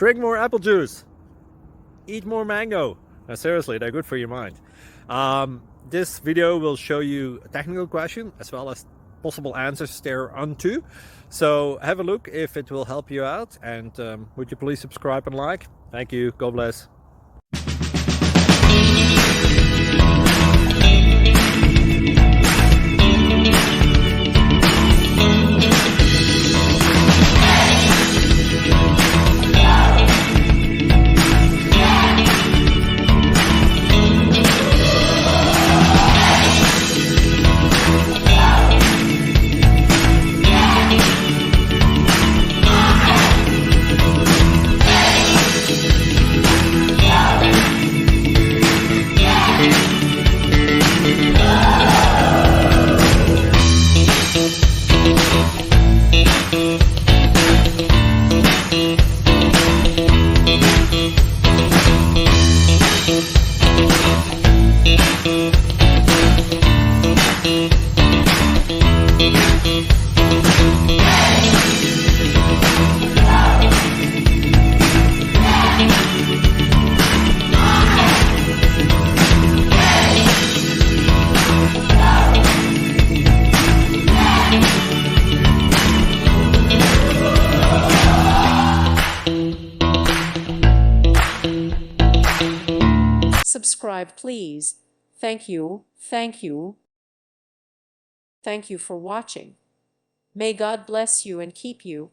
Drink more apple juice. Eat more mango. No, seriously, they're good for your mind. This video will show you a technical question as well as possible answers thereunto. So have a look if it will help you out, and would you please subscribe and like? Thank you. God bless. Subscribe, please. Thank you, thank you. Thank you for watching. May God bless you and keep you.